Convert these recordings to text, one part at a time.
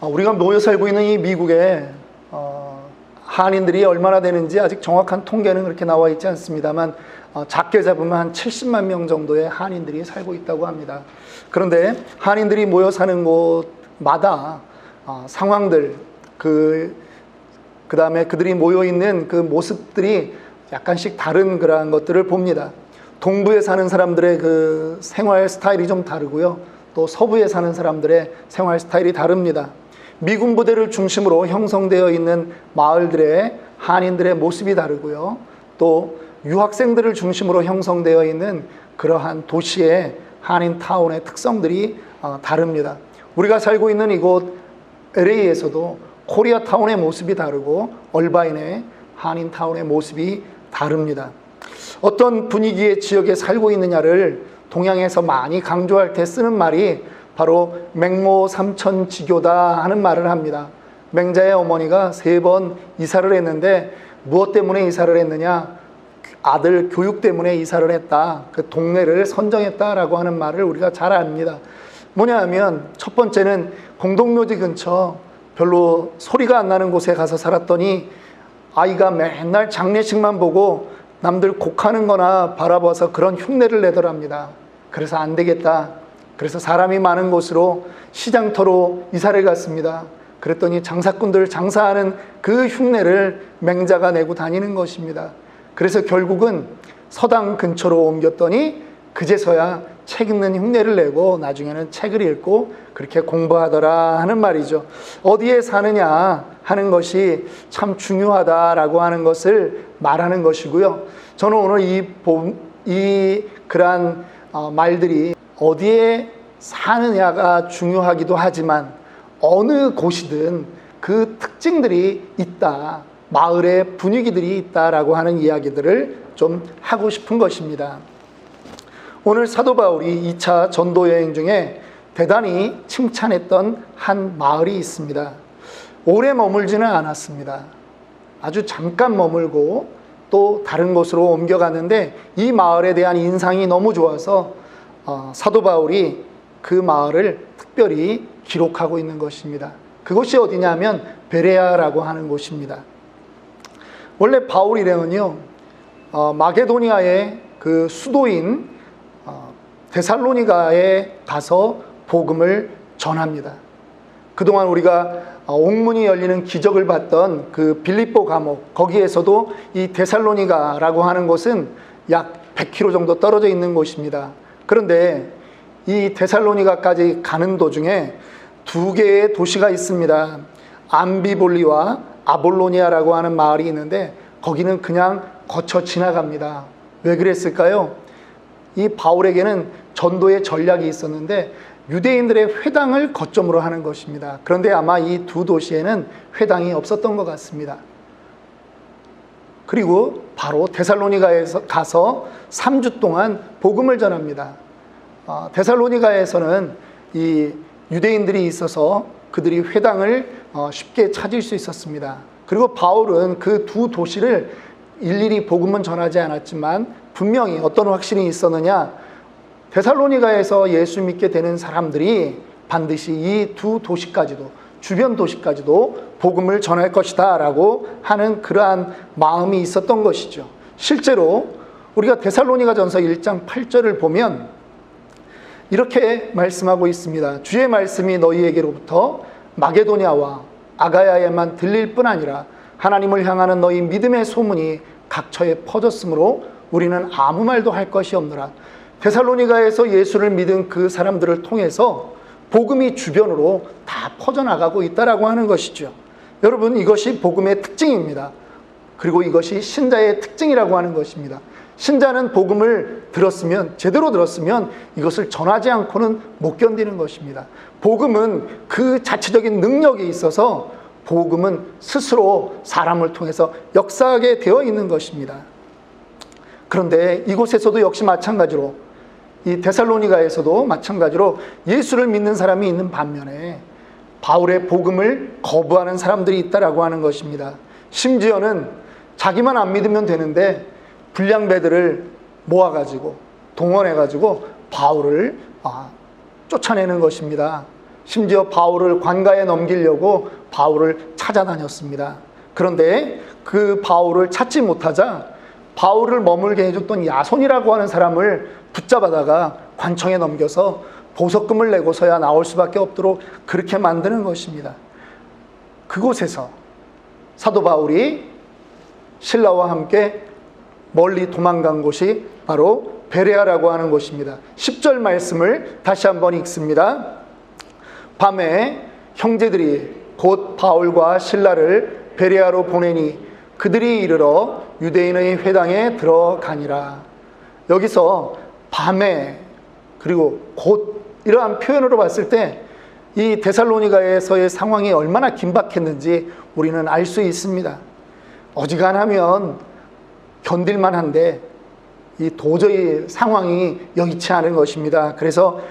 우리가 모여 살고 있는 이 미국에 한인들이 얼마나 되는지 아직 정확한 통계는 그렇게 나와 있지 않습니다만 작게 잡으면 한 70만 명 정도의 한인들이 살고 있다고 합니다. 그런데 한인들이 모여 사는 곳마다 상황들, 그다음에 그들이 모여 있는 그 모습들이 약간씩 다른 그러한 것들을 봅니다. 동부에 사는 사람들의 그 생활 스타일이 좀 다르고요. 또 서부에 사는 사람들의 생활 스타일이 다릅니다. 미군 부대를 중심으로 형성되어 있는 마을들의 한인들의 모습이 다르고요. 또 유학생들을 중심으로 형성되어 있는 그러한 도시의 한인타운의 특성들이 다릅니다. 우리가 살고 있는 이곳 LA에서도 코리아타운의 모습이 다르고 얼바인의 한인타운의 모습이 다릅니다. 어떤 분위기의 지역에 살고 있느냐를 동양에서 많이 강조할 때 쓰는 말이 바로 맹모삼천지교다 하는 말을 합니다. 맹자의 어머니가 3번 이사를 했는데 무엇 때문에 이사를 했느냐? 아들 교육 때문에 이사를 했다. 그 동네를 선정했다라고 하는 말을 우리가 잘 압니다. 뭐냐 하면 첫 번째는 공동묘지 근처 별로 소리가 안 나는 곳에 가서 살았더니 아이가 맨날 장례식만 보고 남들 곡하는 거나 바라봐서 그런 흉내를 내더랍니다. 그래서 안 되겠다. 그래서 사람이 많은 곳으로 시장터로 이사를 갔습니다. 그랬더니 장사꾼들 장사하는 그 흉내를 맹자가 내고 다니는 것입니다. 그래서 결국은 서당 근처로 옮겼더니 그제서야 책 읽는 흉내를 내고 나중에는 책을 읽고 그렇게 공부하더라 하는 말이죠. 어디에 사느냐 하는 것이 참 중요하다라고 하는 것을 말하는 것이고요. 저는 오늘 그러한 말들이 어디에 사느냐가 중요하기도 하지만 어느 곳이든 그 특징들이 있다, 마을의 분위기들이 있다라고 하는 이야기들을 좀 하고 싶은 것입니다. 오늘 사도 바울이 2차 전도 여행 중에 대단히 칭찬했던 한 마을이 있습니다. 오래 머물지는 않았습니다. 아주 잠깐 머물고 또 다른 곳으로 옮겨갔는데 이 마을에 대한 인상이 너무 좋아서 사도 바울이 그 마을을 특별히 기록하고 있는 것입니다. 그곳이 어디냐면 베레아라고 하는 곳입니다. 원래 바울 일행은요, 마게도니아의 그 수도인 데살로니가에 가서 복음을 전합니다. 그동안 우리가 옥문이 열리는 기적을 봤던 그 빌립보 감옥, 거기에서도 이 데살로니가라고 하는 곳은 약 100km 정도 떨어져 있는 곳입니다. 그런데 이 데살로니가까지 가는 도중에 2개의 도시가 있습니다. 암비볼리와 아볼로니아라고 하는 마을이 있는데 거기는 그냥 거쳐 지나갑니다. 왜 그랬을까요? 이 바울에게는 전도의 전략이 있었는데 유대인들의 회당을 거점으로 하는 것입니다. 그런데 아마 이 2 도시에는 회당이 없었던 것 같습니다. 그리고 바로 데살로니가에서 가서 3주 동안 복음을 전합니다. 데살로니가에서는 이 유대인들이 있어서 그들이 회당을 쉽게 찾을 수 있었습니다. 그리고 바울은 그 2 도시를 일일이 복음은 전하지 않았지만 분명히 어떤 확신이 있었느냐, 데살로니가에서 예수 믿게 되는 사람들이 반드시 이 2 도시까지도, 주변 도시까지도 복음을 전할 것이다 라고 하는 그러한 마음이 있었던 것이죠. 실제로 우리가 데살로니가전서 1장 8절을 보면 이렇게 말씀하고 있습니다. 주의 말씀이 너희에게로부터 마게도냐와 아가야에만 들릴 뿐 아니라 하나님을 향하는 너희 믿음의 소문이 각처에 퍼졌으므로 우리는 아무 말도 할 것이 없노라. 데살로니가에서 예수를 믿은 그 사람들을 통해서 복음이 주변으로 다 퍼져나가고 있다라고 하는 것이죠. 여러분, 이것이 복음의 특징입니다. 그리고 이것이 신자의 특징이라고 하는 것입니다. 신자는 복음을 제대로 들었으면 이것을 전하지 않고는 못 견디는 것입니다. 복음은 그 자체적인 능력이 있어서 복음은 스스로 사람을 통해서 역사하게 되어 있는 것입니다. 그런데 이곳에서도 역시 마찬가지로, 이 데살로니가에서도 마찬가지로 예수를 믿는 사람이 있는 반면에 바울의 복음을 거부하는 사람들이 있다라고 하는 것입니다. 심지어는 자기만 안 믿으면 되는데 불량배들을 모아가지고 동원해가지고 바울을 쫓아내는 것입니다. 심지어 바울을 관가에 넘기려고 바울을 찾아다녔습니다. 그런데 그 바울을 찾지 못하자 바울을 머물게 해줬던 야손이라고 하는 사람을 붙잡아다가 관청에 넘겨서 보석금을 내고서야 나올 수밖에 없도록 그렇게 만드는 것입니다. 그곳에서 사도 바울이 실라와 함께 멀리 도망간 곳이 바로 베레아라고 하는 곳입니다. 10절 말씀을 다시 한번 읽습니다. 밤에 형제들이 곧 바울과 실라를 베레아로 보내니 그들이 이르러 유대인의 회당에 들어가니라. 여기서 밤에 그리고 곧 이러한 표현으로 봤을 때 이 데살로니가에서의 상황이 얼마나 긴박했는지 우리는 알 수 있습니다. 어지간하면 견딜만 한데 이 도저히 상황이 여의치 않은 것입니다. 그래서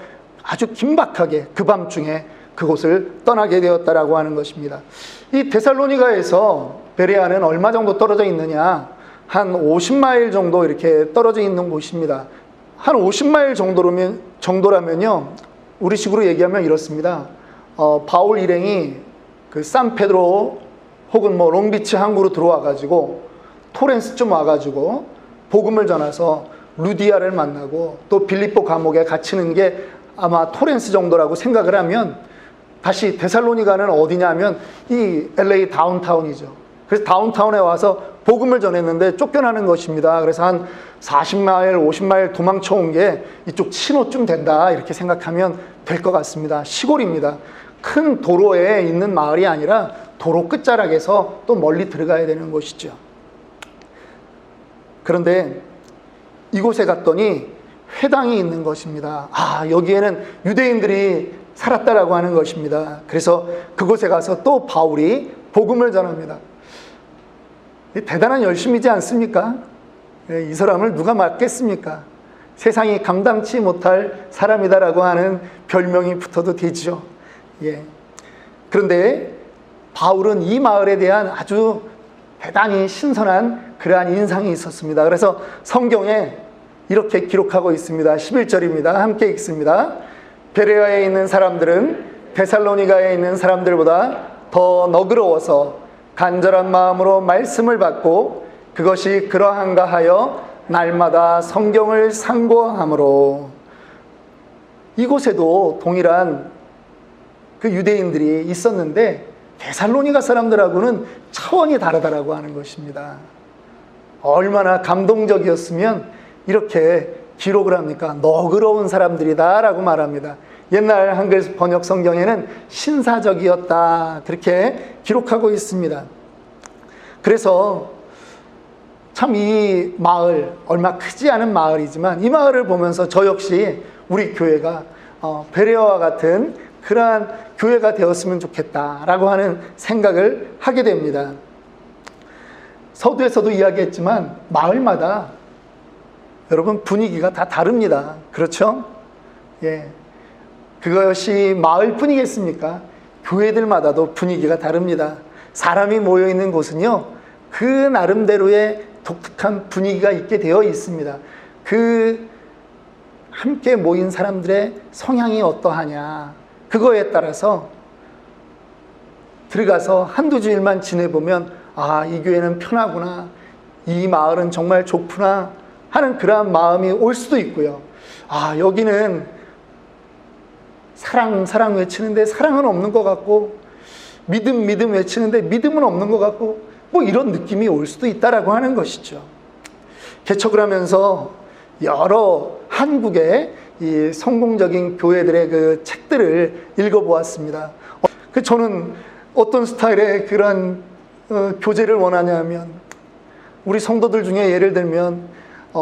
아주 긴박하게 그 밤중에 그곳을 떠나게 되었다라고 하는 것입니다. 이 데살로니가에서 베레아는 얼마 정도 떨어져 있느냐? 한 50마일 정도 이렇게 떨어져 있는 곳입니다. 한 50마일 정도라면요, 우리식으로 얘기하면 이렇습니다. 바울 일행이 그 산페드로 혹은 뭐 롱비치 항구로 들어와가지고 토렌스쯤 와가지고 복음을 전해서 루디아를 만나고 또 빌립보 감옥에 갇히는 게 아마 토렌스 정도라고 생각을 하면 다시 데살로니가는 어디냐면 이 LA 다운타운이죠. 그래서 다운타운에 와서 복음을 전했는데 쫓겨나는 것입니다. 그래서 한 40마일, 50마일 도망쳐 온 게 이쪽 친호쯤 된다 이렇게 생각하면 될 것 같습니다. 시골입니다. 큰 도로에 있는 마을이 아니라 도로 끝자락에서 또 멀리 들어가야 되는 곳이죠. 그런데 이곳에 갔더니 회당이 있는 것입니다. 여기에는 유대인들이 살았다라고 하는 것입니다. 그래서 그곳에 가서 또 바울이 복음을 전합니다. 대단한 열심이지 않습니까? 이 사람을 누가 맡겠습니까? 세상이 감당치 못할 사람이다라고 하는 별명이 붙어도 되죠. 그런데 바울은 이 마을에 대한 아주 대단히 신선한 그러한 인상이 있었습니다. 그래서 성경에 이렇게 기록하고 있습니다. 11절입니다. 함께 읽습니다. 베레아에 있는 사람들은 데살로니가에 있는 사람들보다 더 너그러워서 간절한 마음으로 말씀을 받고 그것이 그러한가 하여 날마다 성경을 상고함으로. 이곳에도 동일한 그 유대인들이 있었는데 데살로니가 사람들하고는 차원이 다르다라고 하는 것입니다. 얼마나 감동적이었으면 이렇게 기록을 합니까? 너그러운 사람들이다 라고 말합니다. 옛날 한글 번역 성경에는 신사적이었다 그렇게 기록하고 있습니다. 그래서 참 이 마을, 얼마 크지 않은 마을이지만 이 마을을 보면서 저 역시 우리 교회가 베레아와 같은 그러한 교회가 되었으면 좋겠다라고 하는 생각을 하게 됩니다. 서두에서도 이야기했지만 마을마다 여러분 분위기가 다 다릅니다. 그렇죠? 그것이 마을뿐이겠습니까? 교회들마다도 분위기가 다릅니다. 사람이 모여있는 곳은요, 그 나름대로의 독특한 분위기가 있게 되어 있습니다. 그 함께 모인 사람들의 성향이 어떠하냐, 그거에 따라서 들어가서 한두 주일만 지내보면 이 교회는 편하구나, 이 마을은 정말 좋구나 하는 그러한 마음이 올 수도 있고요. 여기는 사랑 외치는데 사랑은 없는 것 같고, 믿음 외치는데 믿음은 없는 것 같고, 뭐 이런 느낌이 올 수도 있다라고 하는 것이죠. 개척을 하면서 여러 한국의 이 성공적인 교회들의 그 책들을 읽어보았습니다. 저는 어떤 스타일의 그런 교제를 원하냐면, 우리 성도들 중에 예를 들면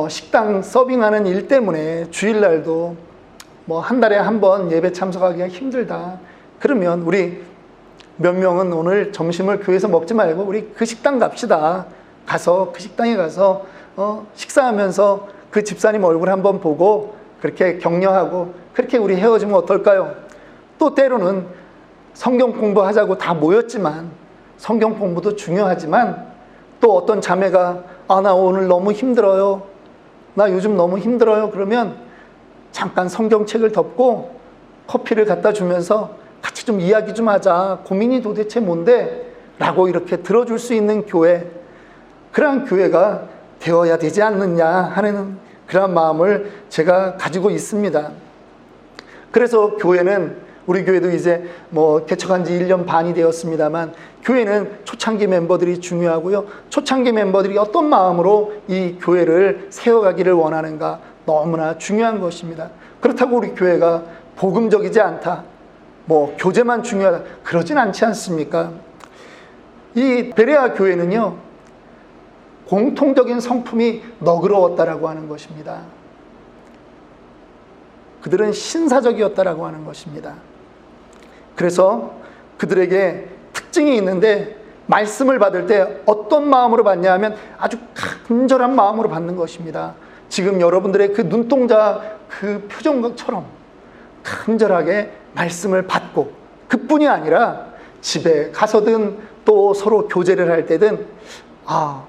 식당 서빙하는 일 때문에 주일날도 뭐 한 달에 한 번 예배 참석하기가 힘들다. 그러면 우리 몇 명은 오늘 점심을 교회에서 먹지 말고 우리 그 식당 갑시다. 가서 그 식당에 가서 식사하면서 그 집사님 얼굴 한번 보고 그렇게 격려하고 그렇게 우리 헤어지면 어떨까요? 또 때로는 성경 공부하자고 다 모였지만, 성경 공부도 중요하지만 또 어떤 자매가 나 오늘 너무 힘들어요, 나 요즘 너무 힘들어요, 그러면 잠깐 성경책을 덮고 커피를 갖다 주면서 같이 좀 이야기 좀 하자. 고민이 도대체 뭔데? 라고 이렇게 들어줄 수 있는 교회, 그러한 교회가 되어야 되지 않느냐 하는 그런 마음을 제가 가지고 있습니다. 그래서 교회는, 우리 교회도 이제 개척한 지 1년 반이 되었습니다만, 교회는 초창기 멤버들이 중요하고요. 초창기 멤버들이 어떤 마음으로 이 교회를 세워가기를 원하는가 너무나 중요한 것입니다. 그렇다고 우리 교회가 복음적이지 않다, 교제만 중요하다, 그러진 않지 않습니까? 이 베레아 교회는요, 공통적인 성품이 너그러웠다라고 하는 것입니다. 그들은 신사적이었다라고 하는 것입니다. 그래서 그들에게 특징이 있는데, 말씀을 받을 때 어떤 마음으로 받냐 하면 아주 간절한 마음으로 받는 것입니다. 지금 여러분들의 그 눈동자 그 표정처럼 간절하게 말씀을 받고, 그뿐이 아니라 집에 가서든 또 서로 교제를 할 때든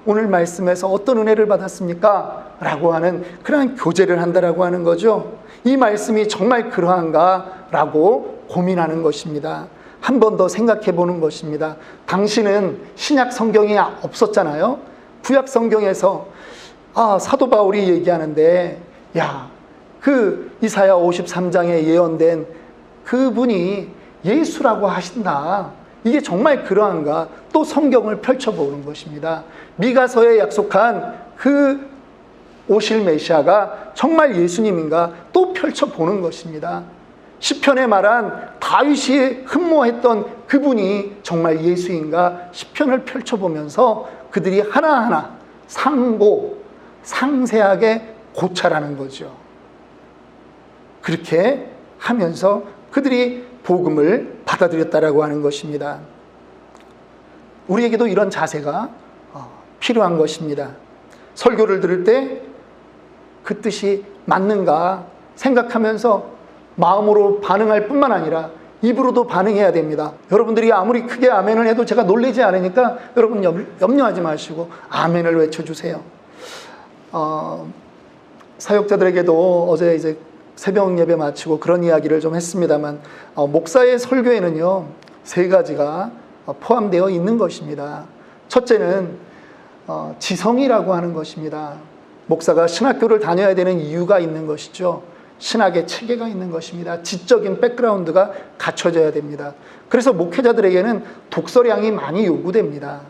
오늘 말씀에서 어떤 은혜를 받았습니까? 라고 하는 그러한 교제를 한다라고 하는 거죠. 이 말씀이 정말 그러한가? 라고 고민하는 것입니다. 한 번 더 생각해 보는 것입니다. 당신은 신약 성경이 없었잖아요. 구약 성경에서 사도 바울이 얘기하는데, 그 이사야 53장에 예언된 그분이 예수라고 하신다. 이게 정말 그러한가? 또 성경을 펼쳐보는 것입니다. 미가서에 약속한 그 오실 메시아가 정말 예수님인가? 또 펼쳐보는 것입니다. 시편에 말한 다윗이 흠모했던 그분이 정말 예수인가? 시편을 펼쳐보면서 그들이 하나하나 상세하게 고찰하는 거죠. 그렇게 하면서 그들이 복음을 받아들였다라고 하는 것입니다. 우리에게도 이런 자세가 필요한 것입니다. 설교를 들을 때 그 뜻이 맞는가 생각하면서 마음으로 반응할 뿐만 아니라 입으로도 반응해야 됩니다. 여러분들이 아무리 크게 아멘을 해도 제가 놀라지 않으니까 여러분 염려하지 마시고 아멘을 외쳐주세요. 사역자들에게도 어제 이제 새벽 예배 마치고 그런 이야기를 좀 했습니다만, 목사의 설교에는요 3가지가 포함되어 있는 것입니다. 첫째는 지성이라고 하는 것입니다. 목사가 신학교를 다녀야 되는 이유가 있는 것이죠. 신학의 체계가 있는 것입니다. 지적인 백그라운드가 갖춰져야 됩니다. 그래서 목회자들에게는 독서량이 많이 요구됩니다.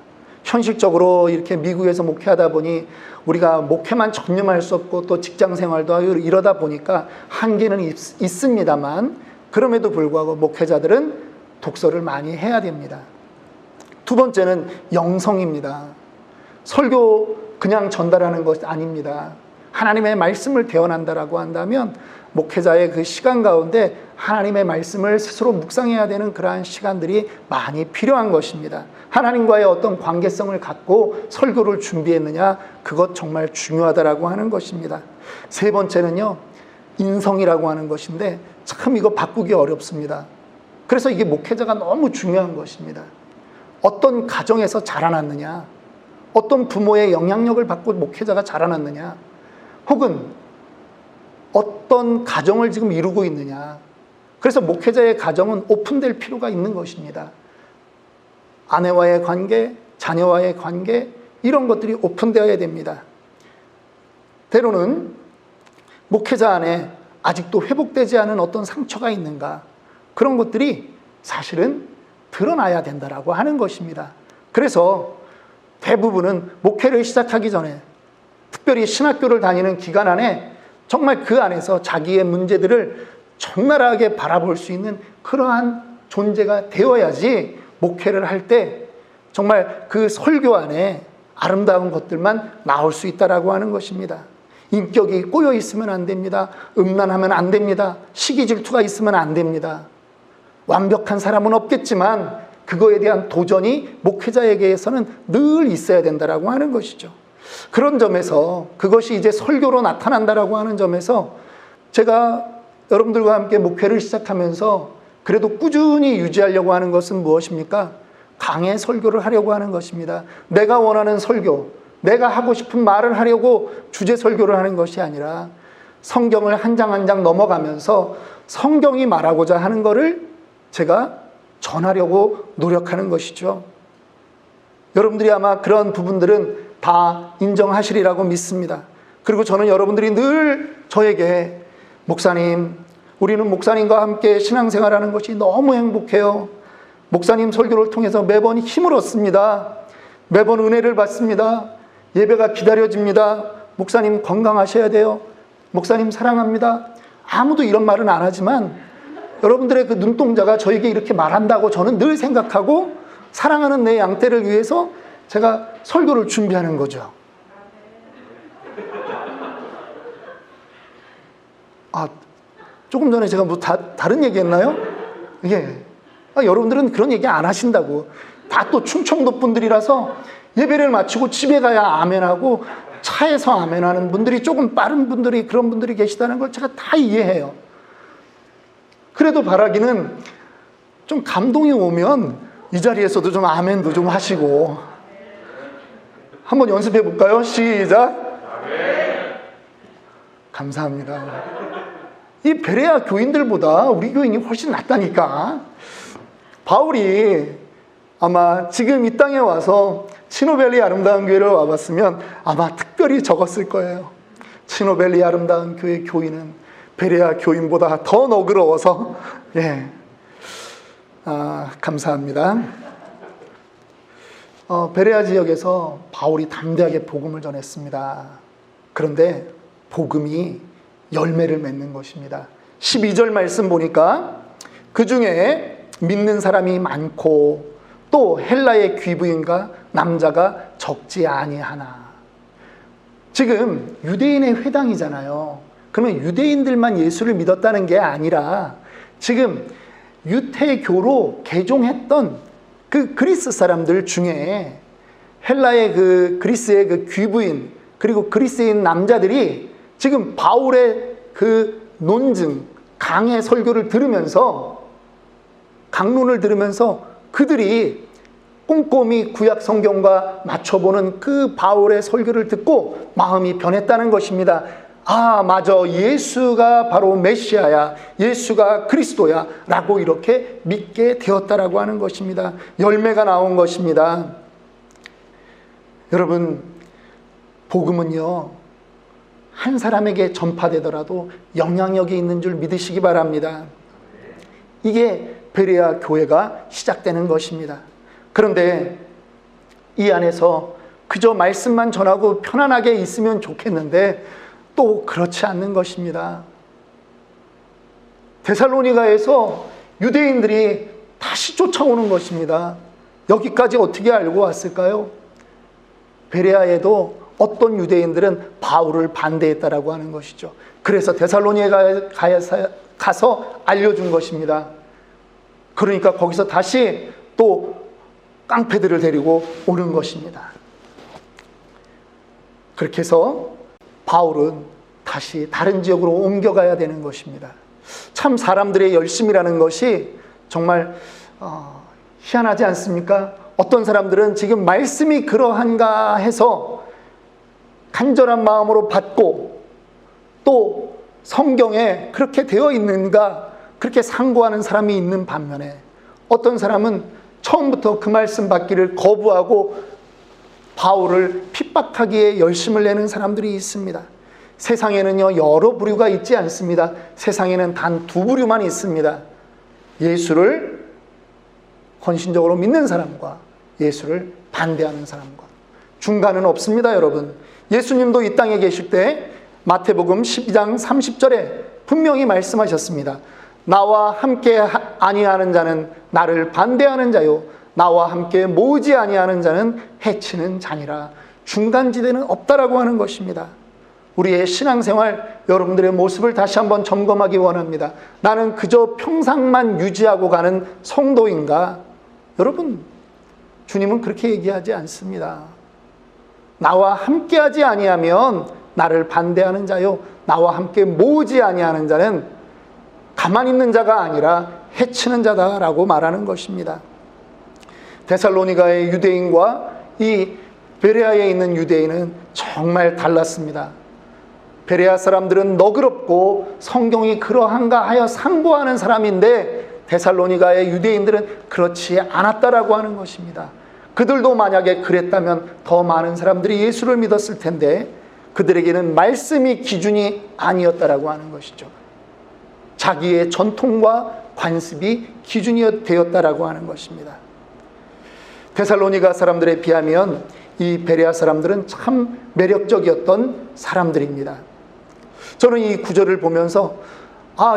현실적으로 이렇게 미국에서 목회하다 보니 우리가 목회만 전념할 수 없고 또 직장 생활도 하고 이러다 보니까 한계는 있습니다만, 그럼에도 불구하고 목회자들은 독서를 많이 해야 됩니다. 두 번째는 영성입니다. 설교 그냥 전달하는 것이 아닙니다. 하나님의 말씀을 대언한다라고 한다면 목회자의 그 시간 가운데 하나님의 말씀을 스스로 묵상해야 되는 그러한 시간들이 많이 필요한 것입니다. 하나님과의 어떤 관계성을 갖고 설교를 준비했느냐, 그것 정말 중요하다라고 하는 것입니다. 세 번째는요, 인성이라고 하는 것인데 참 이거 바꾸기 어렵습니다. 그래서 이게 목회자가 너무 중요한 것입니다. 어떤 가정에서 자라났느냐, 어떤 부모의 영향력을 받고 목회자가 자라났느냐, 혹은 어떤 가정을 지금 이루고 있느냐. 그래서 목회자의 가정은 오픈될 필요가 있는 것입니다. 아내와의 관계, 자녀와의 관계, 이런 것들이 오픈되어야 됩니다. 때로는 목회자 안에 아직도 회복되지 않은 어떤 상처가 있는가, 그런 것들이 사실은 드러나야 된다라고 하는 것입니다. 그래서 대부분은 목회를 시작하기 전에, 특별히 신학교를 다니는 기간 안에 정말 그 안에서 자기의 문제들을 적나라하게 바라볼 수 있는 그러한 존재가 되어야지 목회를 할 때 정말 그 설교 안에 아름다운 것들만 나올 수 있다라고 하는 것입니다. 인격이 꼬여 있으면 안 됩니다. 음란하면 안 됩니다. 시기 질투가 있으면 안 됩니다. 완벽한 사람은 없겠지만 그거에 대한 도전이 목회자에게서는 늘 있어야 된다라고 하는 것이죠. 그런 점에서 그것이 이제 설교로 나타난다라고 하는 점에서 제가 여러분들과 함께 목회를 시작하면서 그래도 꾸준히 유지하려고 하는 것은 무엇입니까? 강해 설교를 하려고 하는 것입니다. 내가 원하는 설교, 내가 하고 싶은 말을 하려고 주제 설교를 하는 것이 아니라 성경을 한 장 한 장 넘어가면서 성경이 말하고자 하는 것을 제가 전하려고 노력하는 것이죠. 여러분들이 아마 그런 부분들은 다 인정하시리라고 믿습니다. 그리고 저는 여러분들이 늘 저에게 목사님, 우리는 목사님과 함께 신앙생활하는 것이 너무 행복해요. 목사님 설교를 통해서 매번 힘을 얻습니다. 매번 은혜를 받습니다. 예배가 기다려집니다. 목사님 건강하셔야 돼요. 목사님 사랑합니다. 아무도 이런 말은 안 하지만 여러분들의 그 눈동자가 저에게 이렇게 말한다고 저는 늘 생각하고 사랑하는 내 양떼를 위해서 제가 설교를 준비하는 거죠. 조금 전에 제가 뭐 다른 얘기 했나요? 예. 여러분들은 그런 얘기 안 하신다고. 다 또 충청도 분들이라서 예배를 마치고 집에 가야 아멘하고 차에서 아멘하는 분들이 조금 빠른 분들이 그런 분들이 계시다는 걸 제가 다 이해해요. 그래도 바라기는 좀 감동이 오면 이 자리에서도 좀 아멘도 좀 하시고 한번 연습해 볼까요? 시작. 감사합니다. 이 베레아 교인들보다 우리 교인이 훨씬 낫다니까. 바울이 아마 지금 이 땅에 와서 치노벨리 아름다운 교회를 와봤으면 아마 특별히 적었을 거예요. 치노벨리 아름다운 교회 교인은 베레아 교인보다 더 너그러워서. 예. 감사합니다. 베레아 지역에서 바울이 담대하게 복음을 전했습니다. 그런데 복음이 열매를 맺는 것입니다. 12절 말씀 보니까 그 중에 믿는 사람이 많고 또 헬라의 귀부인과 남자가 적지 아니하나. 지금 유대인의 회당이잖아요. 그러면 유대인들만 예수를 믿었다는 게 아니라 지금 유태교로 개종했던 그 그리스 사람들 중에 헬라의 그 그리스의 그 귀부인 그리고 그리스인 남자들이 지금 바울의 그 논증, 강해 설교를 들으면서 강론을 들으면서 그들이 꼼꼼히 구약 성경과 맞춰보는 그 바울의 설교를 듣고 마음이 변했다는 것입니다. 맞아. 예수가 바로 메시아야. 예수가 그리스도야. 라고 이렇게 믿게 되었다라고 하는 것입니다. 열매가 나온 것입니다. 여러분, 복음은요, 한 사람에게 전파되더라도 영향력이 있는 줄 믿으시기 바랍니다. 이게 베레아 교회가 시작되는 것입니다. 그런데 이 안에서 그저 말씀만 전하고 편안하게 있으면 좋겠는데 또 그렇지 않는 것입니다. 데살로니가에서 유대인들이 다시 쫓아오는 것입니다. 여기까지 어떻게 알고 왔을까요? 베레아에도 어떤 유대인들은 바울을 반대했다라고 하는 것이죠. 그래서 데살로니가에 가서 알려준 것입니다. 그러니까 거기서 다시 또 깡패들을 데리고 오는 것입니다. 그렇게 해서 바울은 다시 다른 지역으로 옮겨가야 되는 것입니다. 참 사람들의 열심이라는 것이 정말 희한하지 않습니까? 어떤 사람들은 지금 말씀이 그러한가 해서 간절한 마음으로 받고 또 성경에 그렇게 되어 있는가 그렇게 상고하는 사람이 있는 반면에 어떤 사람은 처음부터 그 말씀 받기를 거부하고 바울을 핍박하기에 열심을 내는 사람들이 있습니다. 세상에는요 여러 부류가 있지 않습니다. 세상에는 단 두 부류만 있습니다. 예수를 헌신적으로 믿는 사람과 예수를 반대하는 사람과 중간은 없습니다. 여러분, 예수님도 이 땅에 계실 때 마태복음 12장 30절에 분명히 말씀하셨습니다. 나와 함께 아니하는 자는 나를 반대하는 자요 나와 함께 모으지 아니하는 자는 해치는 자니라. 중간지대는 없다라고 하는 것입니다. 우리의 신앙생활 여러분들의 모습을 다시 한번 점검하기 원합니다. 나는 그저 평상만 유지하고 가는 성도인가? 여러분, 주님은 그렇게 얘기하지 않습니다. 나와 함께하지 아니하면 나를 반대하는 자요 나와 함께 모으지 아니하는 자는 가만히 있는 자가 아니라 해치는 자다라고 말하는 것입니다. 데살로니가의 유대인과 이 베레아에 있는 유대인은 정말 달랐습니다. 베레아 사람들은 너그럽고 성경이 그러한가 하여 상고하는 사람인데 데살로니가의 유대인들은 그렇지 않았다라고 하는 것입니다. 그들도 만약에 그랬다면 더 많은 사람들이 예수를 믿었을 텐데 그들에게는 말씀이 기준이 아니었다라고 하는 것이죠. 자기의 전통과 관습이 기준이 되었다라고 하는 것입니다. 데살로니가 사람들에 비하면 이 베레아 사람들은 참 매력적이었던 사람들입니다. 저는 이 구절을 보면서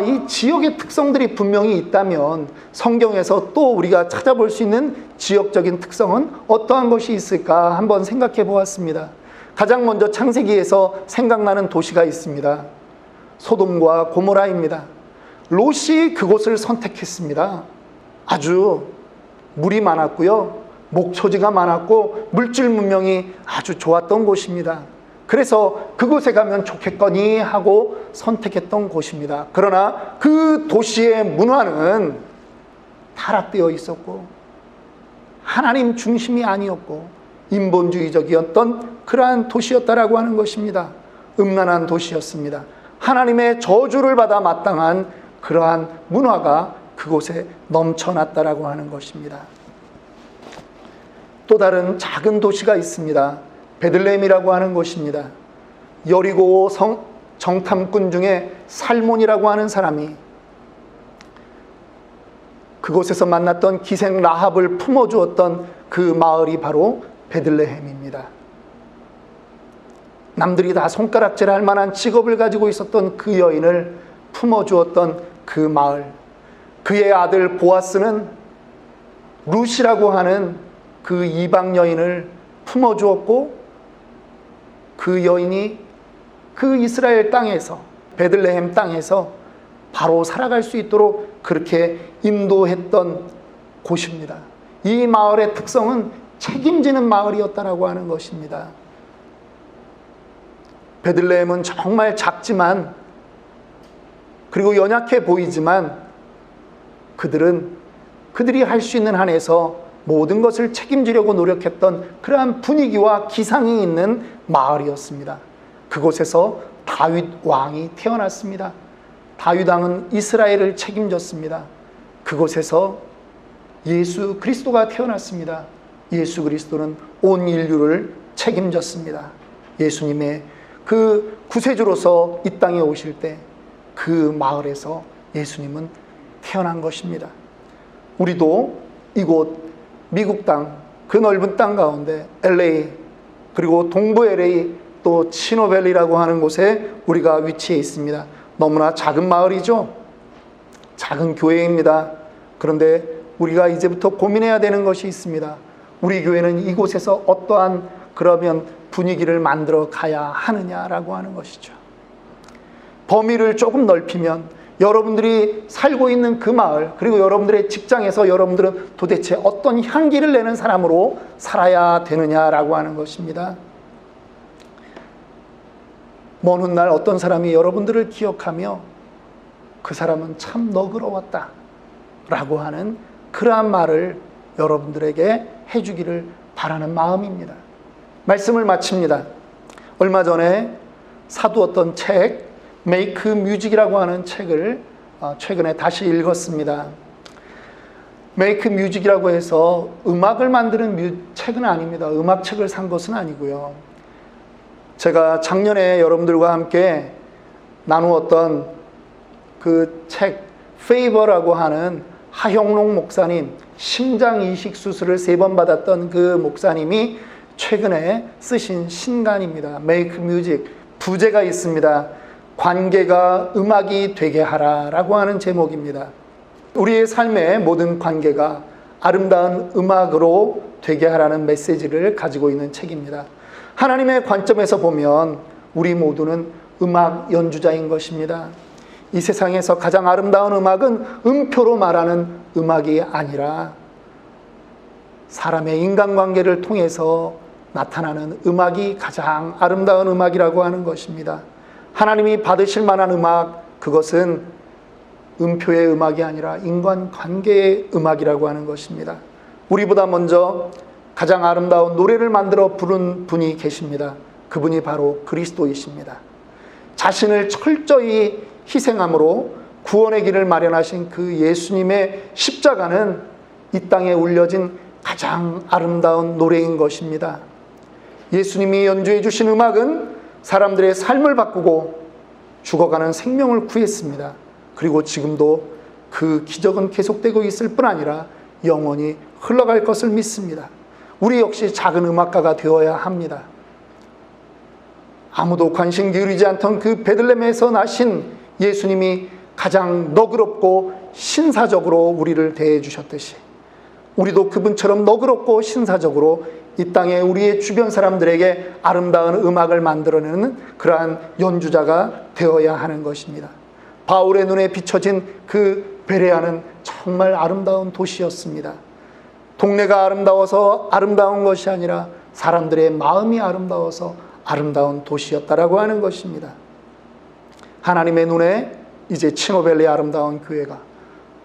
이 지역의 특성들이 분명히 있다면 성경에서 또 우리가 찾아볼 수 있는 지역적인 특성은 어떠한 것이 있을까 한번 생각해 보았습니다. 가장 먼저 창세기에서 생각나는 도시가 있습니다. 소돔과 고모라입니다. 롯이 그곳을 선택했습니다. 아주 물이 많았고요, 목초지가 많았고 물질 문명이 아주 좋았던 곳입니다. 그래서 그곳에 가면 좋겠거니 하고 선택했던 곳입니다. 그러나 그 도시의 문화는 타락되어 있었고 하나님 중심이 아니었고 인본주의적이었던 그러한 도시였다라고 하는 것입니다. 음란한 도시였습니다. 하나님의 저주를 받아 마땅한 그러한 문화가 그곳에 넘쳐났다라고 하는 것입니다. 또 다른 작은 도시가 있습니다. 베들레헴이라고 하는 곳입니다. 여리고 정탐꾼 중에 살몬이라고 하는 사람이 그곳에서 만났던 기생 라합을 품어주었던 그 마을이 바로 베들레헴입니다. 남들이 다 손가락질할 만한 직업을 가지고 있었던 그 여인을 품어주었던 그 마을, 그의 아들 보아스는 룻이라고 하는 그 이방 여인을 품어주었고 그 여인이 그 이스라엘 땅에서, 베들레헴 땅에서 바로 살아갈 수 있도록 그렇게 인도했던 곳입니다. 이 마을의 특성은 책임지는 마을이었다라고 하는 것입니다. 베들레헴은 정말 작지만, 그리고 연약해 보이지만 그들이 할 수 있는 한에서 모든 것을 책임지려고 노력했던 그러한 분위기와 기상이 있는 마을이었습니다. 그곳에서 다윗 왕이 태어났습니다. 다윗 왕은 이스라엘을 책임졌습니다. 그곳에서 예수 그리스도가 태어났습니다. 예수 그리스도는 온 인류를 책임졌습니다. 예수님의 그 구세주로서 이 땅에 오실 때 그 마을에서 예수님은 태어난 것입니다. 우리도 이곳 미국 땅, 그 넓은 땅 가운데 LA, 그리고 동부 LA, 또 치노밸리라고 하는 곳에 우리가 위치해 있습니다. 너무나 작은 마을이죠. 작은 교회입니다. 그런데 우리가 이제부터 고민해야 되는 것이 있습니다. 우리 교회는 이곳에서 어떠한 그러면 분위기를 만들어 가야 하느냐라고 하는 것이죠. 범위를 조금 넓히면 여러분들이 살고 있는 그 마을, 그리고 여러분들의 직장에서 여러분들은 도대체 어떤 향기를 내는 사람으로 살아야 되느냐라고 하는 것입니다. 먼 훗날 어떤 사람이 여러분들을 기억하며 그 사람은 참 너그러웠다 라고 하는 그러한 말을 여러분들에게 해주기를 바라는 마음입니다. 말씀을 마칩니다. 얼마 전에 사두었던 책 메이크 뮤직이라고 하는 책을 최근에 다시 읽었습니다. 메이크 뮤직이라고 해서 음악을 만드는 책은 아닙니다. 음악책을 산 것은 아니고요. 제가 작년에 여러분들과 함께 나누었던 그 책 페이버라고 하는 하형록 목사님, 심장 이식 수술을 3번 받았던 그 목사님이 최근에 쓰신 신간입니다. 메이크 뮤직. 부제가 있습니다. 관계가 음악이 되게 하라 라고 하는 제목입니다. 우리의 삶의 모든 관계가 아름다운 음악으로 되게 하라는 메시지를 가지고 있는 책입니다. 하나님의 관점에서 보면 우리 모두는 음악 연주자인 것입니다. 이 세상에서 가장 아름다운 음악은 음표로 말하는 음악이 아니라 사람의 인간관계를 통해서 나타나는 음악이 가장 아름다운 음악이라고 하는 것입니다. 하나님이 받으실 만한 음악, 그것은 음표의 음악이 아니라 인간관계의 음악이라고 하는 것입니다. 우리보다 먼저 가장 아름다운 노래를 만들어 부른 분이 계십니다. 그분이 바로 그리스도이십니다. 자신을 철저히 희생함으로 구원의 길을 마련하신 그 예수님의 십자가는 이 땅에 울려진 가장 아름다운 노래인 것입니다. 예수님이 연주해 주신 음악은 사람들의 삶을 바꾸고 죽어가는 생명을 구했습니다. 그리고 지금도 그 기적은 계속되고 있을 뿐 아니라 영원히 흘러갈 것을 믿습니다. 우리 역시 작은 음악가가 되어야 합니다. 아무도 관심 기울이지 않던 그 베들레헴에서 나신 예수님이 가장 너그럽고 신사적으로 우리를 대해 주셨듯이 우리도 그분처럼 너그럽고 신사적으로 이 땅에 우리의 주변 사람들에게 아름다운 음악을 만들어내는 그러한 연주자가 되어야 하는 것입니다. 바울의 눈에 비춰진 그 베레아는 정말 아름다운 도시였습니다. 동네가 아름다워서 아름다운 것이 아니라 사람들의 마음이 아름다워서 아름다운 도시였다라고 하는 것입니다. 하나님의 눈에 이제 칭오벨리의 아름다운 교회가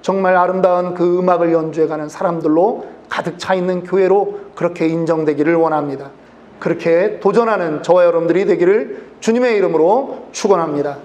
정말 아름다운 그 음악을 연주해가는 사람들로 가득 차 있는 교회로 그렇게 인정되기를 원합니다. 그렇게 도전하는 저와 여러분들이 되기를 주님의 이름으로 축원합니다.